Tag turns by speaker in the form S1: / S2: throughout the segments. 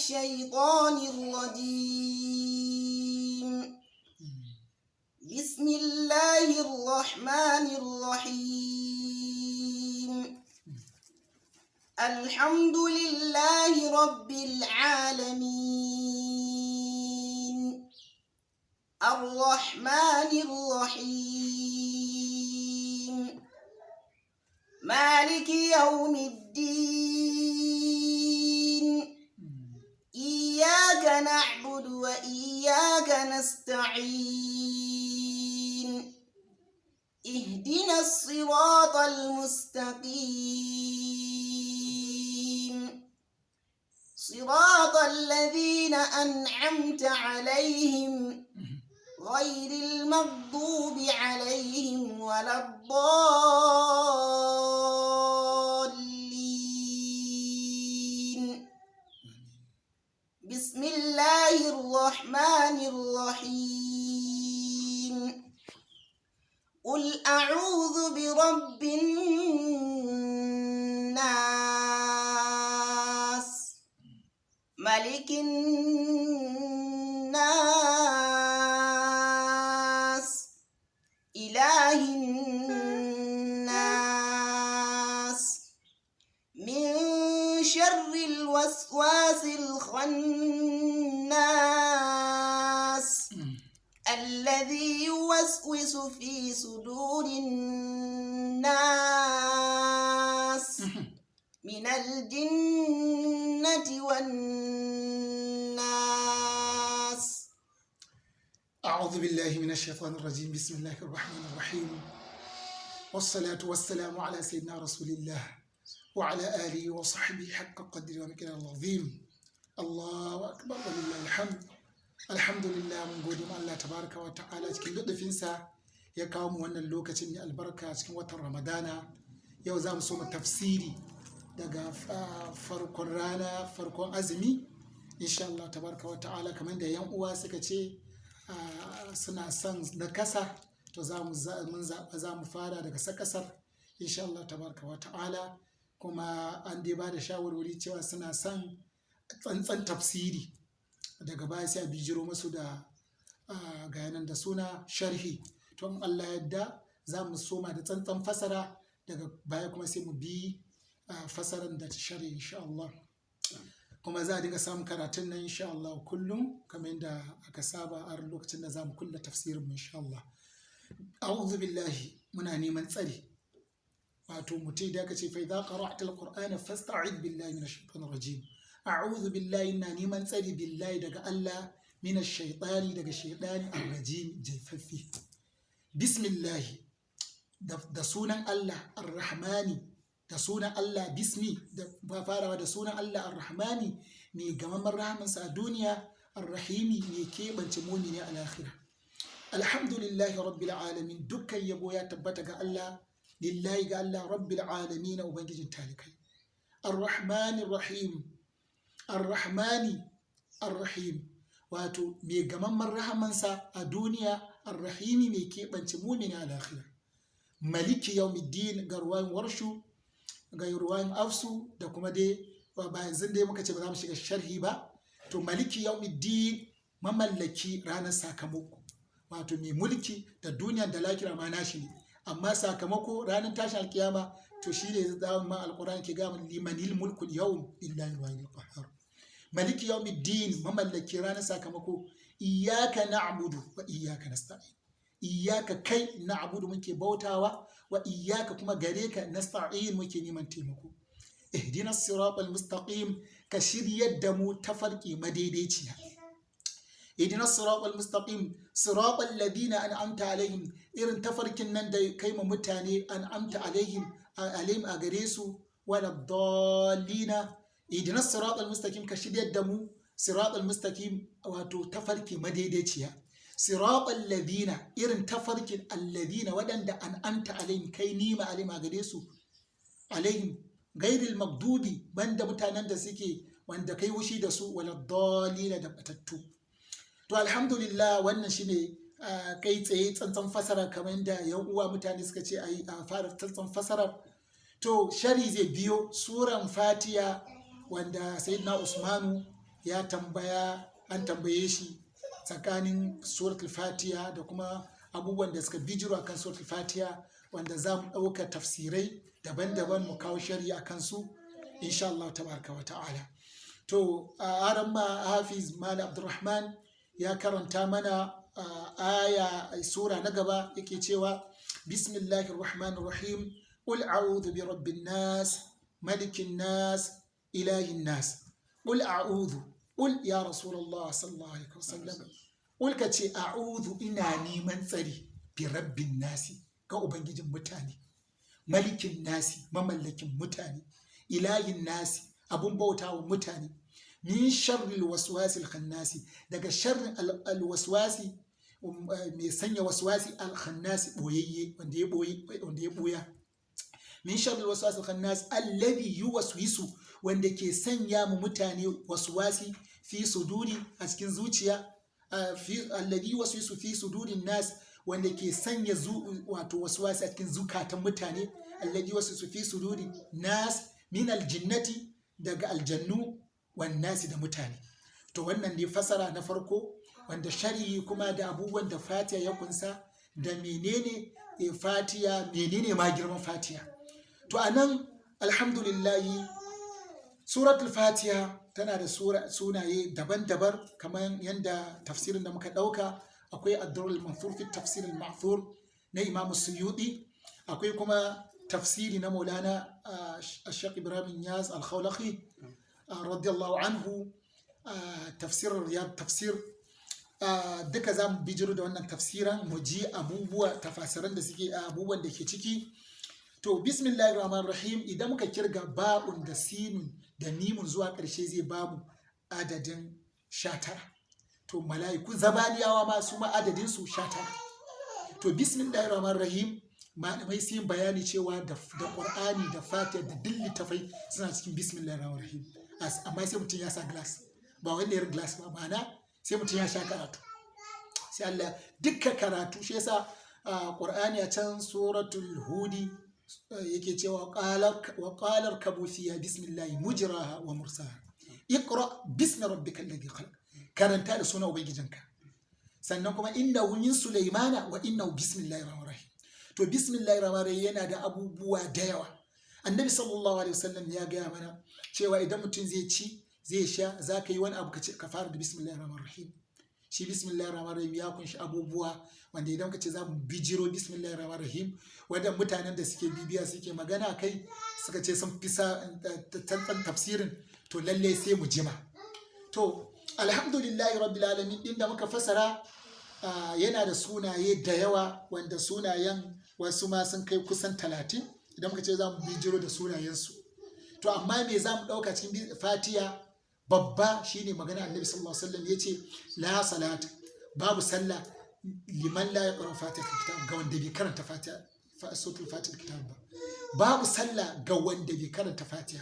S1: الشيطان الرجيم. بسم الله الرحمن الرحيم. الحمد لله رب العالمين، الرحمن الرحيم، مالك يوم الدين. إياك نعبد وإياك نستعين. اهدنا الصراط المستقيم، صراط الذين أنعمت عليهم غير المغضوب عليهم ولا الضالين. بسم الله الرحمن الرحيم. قل أعوذ برب الناس، ملك الناس، إله الناس، من شر الوسواس الخناس الذي يوسوس في صدور الناس من الجنة والناس.
S2: أعوذ بالله من الشيطان الرجيم. بسم الله الرحمن الرحيم، والصلاة والسلام على سيدنا رسول الله وعلى آله وصحبه حق قدر ومقداره العظيم. الله أكبر ولله الحمد. Alhamdulillah, mun gode ma Allah tabaraka wa ta'ala cikin luɗufinsa ya kawo mu wannan lokacin mai albarka cikin watan Ramadana. Yau za mu so mu tafsiri daga farkon rana, farkon azumi insha Allah tabaraka wa ta'ala. Kamar da yan uwa suka ce suna son na kasa, to mun zaɓa za mu fara daga sakasar insha Allah tabaraka wa ta'ala. Kuma an dai ba da shawarwari cewa suna son tsantsan tafsiri, daga baya sai a bijiro masu da gayanan da suna sharhi. To in Allah yadda za mu soma da tsantsan fasara, daga baya kuma sai mu bi fasaran da sharhi insha Allah. Kuma za a dinga samun karatun nan insha Allah kullum kamar yadda aka saba a lokacin da za mu kulla tafsirin mu insha Allah. A'udhu billahi, muna neman tsari. Wato mutai da aka ce fa idza qara'ta al-qur'ana fasta'id billahi minash shaitanir rajim. A'udhu billahi, na neman tsari billahi daga Allah, minash shaitani, daga shaitani ar-rajim, jaifaffe. Bismillahi, da sunan Allah ar-rahmani, da sunan Allah bismi, da farawa da sunan Allah ar-rahmani mai gamamman rahmansa a duniya, ar-rahimi mai keɓance mumini a lahira. Alhamdulillahi rabbil alamin, dukkan yabo ya tabbata ga Allah, lillahi ga Allah rabbil alamin, ubangijin talikai. Ar-rahmani rahim, ar-rahmani ar-rahim, wato mai gamamman rahamansa a duniya, ar-rahimi mai keɓance mumini a lahira. Maliki yawmiddin, ga ruwayin warshu, ga ruwayin afsu, da kuma dai ba yanzu dai muka ce ba za mu shiga sharhi ba. To maliki yawmiddin, mamallaki ranar sakamako, wato mai mulki da duniya da lahira ma nashi ne, amma sakamako ranar tashin alkiyama to shi ne za mu ma alquran ke ga limanil mulku yawm lillahi al-wahidil qahhar. Maliki yawmiddin, mamallaki ranar sakamako. Iyyaka na'budu wa iyyaka nasta'in, iyyaka kai na'budu muke bautawa, wa iyyaka kuma gare ka nasta'in muke neman taimako. Ihdinas siratal mustaqim, ka shiryar da mu tafarki madaidaiciya. Ihdinas siratal mustaqim, siratal ladina an'amta alaihim, irin tafarkin nan da kai ma mutane an'amta alaihim a gare su, wala dallina. Ihdinas siratal mustaqim, ka shiryar da mu siratal mustaqim, wato tafarki madaidaiciya. Siratal ladina, irin tafarkin alladina waɗanda an'amta alaihim, kai nima alaihim a gare su, alaihim gairil magdubi, banda mutanen da suke wanda kai wushi da su, wala dallina, da batattu. To alhamdulillah, wannan shine kai tsaye tsantsan fasara kamar yadda yan uwa mutane suka ce a fara tsantsan fasara. To shari zai biyo suran Fatiha wanda Sayyidina Usmanu an tambaye shi tsakanin suratul fatiha da kuma abubuwan da suka bijiro akan suratul fatiha, wanda za mu ɗauka tafsirai daban-daban mu kawo shari'a akan su insha Allah tabaraka wa ta'ala. To aran ma Hafiz Malam Abdulrahman ya karanta mana aya sura na gaba, yake cewa bismillahir rahmanir rahim qul a'udhu bi rabbin nas malikin nas ilahin nas. qul a'udhu, qul ya rasulullah sallallahu alaihi wasallam, qul ka ce a'udhu, ina neman tsari bi rabbin nasi, ga ubangijin mutane, malikin nasi, mamallakin mutane, ilahin nasi, abun bautawa mutane, min sharril waswasil khannasi, daga sharrin alwaswasi mai sanya waswasi alkhannasi, boyayye wanda ya boya, min sharril waswasil khannasi alladhi yuwaswisu, wanda ke sanya mu mutane waswasi fi suduri, a cikin zuciya, alladhi yuwaswisu fi sudurin nas, wanda ke sanya wato waswasi a cikin zukatan mutane, alladhi yuwaswisu fi sudurin nas min aljinnati, daga aljannu wan nasi, da mutane. To wannan ne fasara na farko, wanda shari'i kuma da abubuwan da fatiha ya kunsa, da menene fatiha, menene ma girman fatiha. To anan alhamdulillahi suratul fatiha tana da sunaye daban-daban, kamar yadda tafsirin da muka ɗauka. Akwai ad-durrul manthur fi tafsir al-ma'thur na Imam Suyuti, akwai kuma tafsiri na Maulana Sheikh Ibrahim Niyaz al-Khawlaqi radiyallahu anhu, tafsir riyad tafsir. Duka za mu bijiro da wannan tafsiran, mu ji tafasiran da suke, abubuwan da ke ciki. To bismillahir rahmanir rahim, idan muka kirga ba'un da sinun da mimun zuwa ƙarshe zai bamu adadin 19. To mala'iku zabaniyawa ma su ma adadin su 19. To bismillahir rahmanir rahim, malamai sun bayani cewa da Qur'ani da Fatiha da duk littafai suna cikin bismillahir rahmanir rahim, amma sai mutum ya sa glass, ba wanda ya glass ba, ma'ana sai mutum ya sha karatu, sai Allah dukkan karatu. Shi yasa Qur'ani a can suratul hudi yake cewa wa qalar kabu fiya bismillahi mujraha wa mursaha, iqra bismi rabbikal ladhi khalaq, karanta da sunan ubangijinka. Sannan kuma innahu min sulaimana wa innahu bismillahir rahmanir rahim. To bismillahir rahmanir rahim yana da abubuwa da yawa. Annabi sallallahu alaihi wasallam ya gaya mana cewa idan mutum zai ci zai sha, za ka yi wani abu ka fara da bismillahir rahmanir rahim. Shi bismillahir rahmanir rahim ya kunshi abubuwa wanda idan ka ce za mu bijiro bismillahir rahmanir rahim, wanda mutanen da suke bibiya suke magana kai suka ce sun fi tantan tafsirin, to lalle sai mu jima. To alhamdulillahi rabbil alamin din da muka fasara yana da sunaye da yawa, wanda sunayen wasu ma sun kai kusan 30 idan muka ce za mu bijiro da sunayensu. To amma me za mu ɗauka cikin fatiha babba shine magana annabi sallallahu alaihi wasallam, yace la salata, babu sallah liman la yaqra fatiha kitab, ga wanda bai karanta fatiha suratul fatiha kitab ba. Babu sallah ga wanda bai karanta fatiha.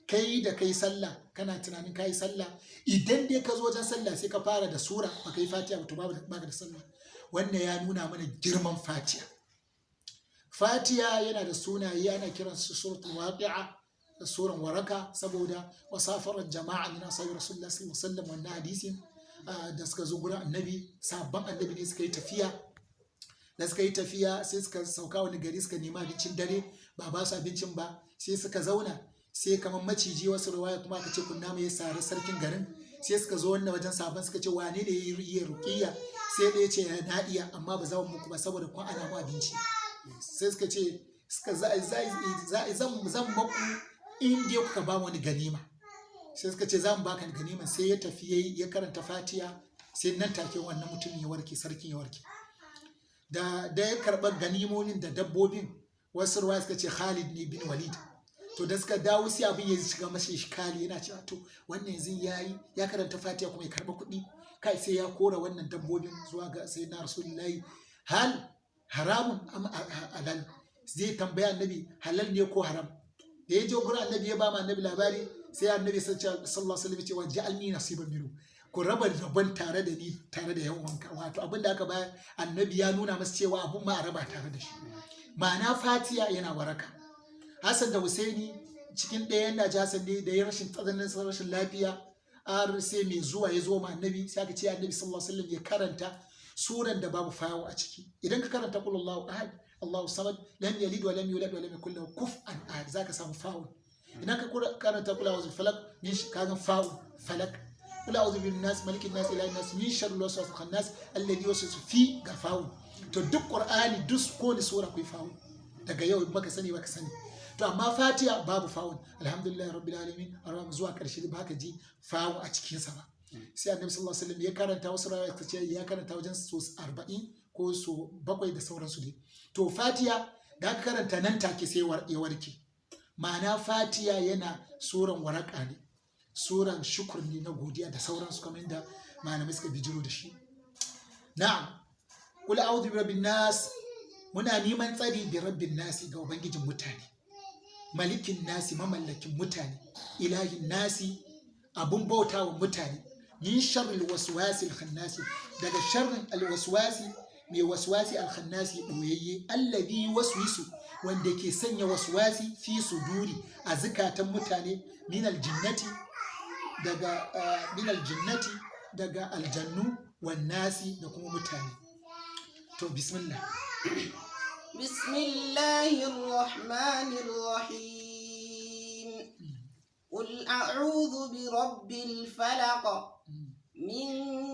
S2: Kai da kai sallah kana tunanin kai sallah, idan dai ka zo wajen sallah sai ka fara da sura ba kai fatiha ba, to baka da sallah. Wannan ya nuna mana girman fatiha. Fatiha yana da sunaye, ana kiransu suratul waqi'a, suran waraka, saboda wasafarar jama'a min ashabi rasulullah sallallahu alaihi wasallam, wannan hadisin da suka zo gurin annabi, sabban annabi ne suka yi tafiya sai suka sauka wani gari, suka nema abincin dare, ba su abincin ba, sai suka zauna, sai kamar maciji, wasu riwaya kuma aka ce kunna mai sare sarkin garin, sai suka zo wannan wajen sabon suka ce wane ne yayi ruqiyya, sai da yace na iya, amma ba za mu muku ba saboda kun ana mu abinci. Sai suka ce zan maku in dai kuka ba wani ganima. Sai suka ce za mu baka ganima. Sai ya tafi ya karanta fatiha, sai nan take wannan mutum ya warke, sarkin ya warke. Da ya karɓar ganimomin da dabbobin, wasu ruwa suka ce Khalid ne bin Walid. To da suka dawo sai abin ya shiga mashi shikali, yana cewa to wannan yanzu ya karanta fatiha kuma ya karɓa kuɗi, kai sai ya kora wannan dabbobin zuwa ga sayyidina rasulullahi, hal haramun am halal, zai tambaya annabi halal ne ko haram. Da ya je gurin annabi ya ba ma annabi labari, sai annabi sallallahu alaihi wasallam ya ce wa ja'alni nasiban minhu, ku raba rabon tare da ni, tare da yan uwanka. Wato abin da aka bayar, annabi ya nuna masa cewa abun ma a raba tare da shi. Ma'ana fatiha yana waraka. Hassan da Husaini cikin ɗaya yana ji Hassan ne da ya rashin lafiya, har sai mai zuwa ya zo ma annabi sai aka ce annabi sallallahu alaihi wasallam ya karanta suran da babu fawo a ciki. Idan ka karanta qul Allahu ahad Allahu samad lam yalid wa lam yulad wa lam yakul lahu kufuwan ahad zaka samu fawo. Idan ka karanta qul a'udhu falaq min kaga fawo falak. Qul a'udhu bin nas malikin nas ilahin nas min sharri waswasil khannas alladhi yuwaswisu fi ga fawo. To duk qur'ani duk ko ni sura kai fawo. Daga yau baka sani baka sani. To amma fatiha babu fawun alhamdulillah rabbil alamin arham zuwa karshe ba ka ji fawo a cikin sa ba. Sai annabi sallallahu alaihi wasallam ya karanta wasu rawa ta ce ya karanta wajen so 40 ko so 7 da sauransu dai. To fatiha da aka karanta nan take sai ya warke. Ma'ana fatiha yana suran waraka ne, suran shukur ne na godiya da sauransu kamar yadda malamai suka bijiro da shi. Na'am, qul a'udhu bi rabbin nas, muna neman tsari bi rabbin nasi ga ubangijin mutane, malikin nasi mamallakin mutane, ilahin nasi abun bauta wa mutane, min sharril waswasil khannasi daga sharrin alwaswasi mai waswasi alkhannasi boyayye alladhi waswisu wanda ke sanya waswasi fi suduri a zukatan mutane min aljinnati daga aljannu wan nasi da kuma mutane. To bismillah.
S1: Bismillahir Rahmanir Rahim. Qul a'udhu bi rabbil falaq min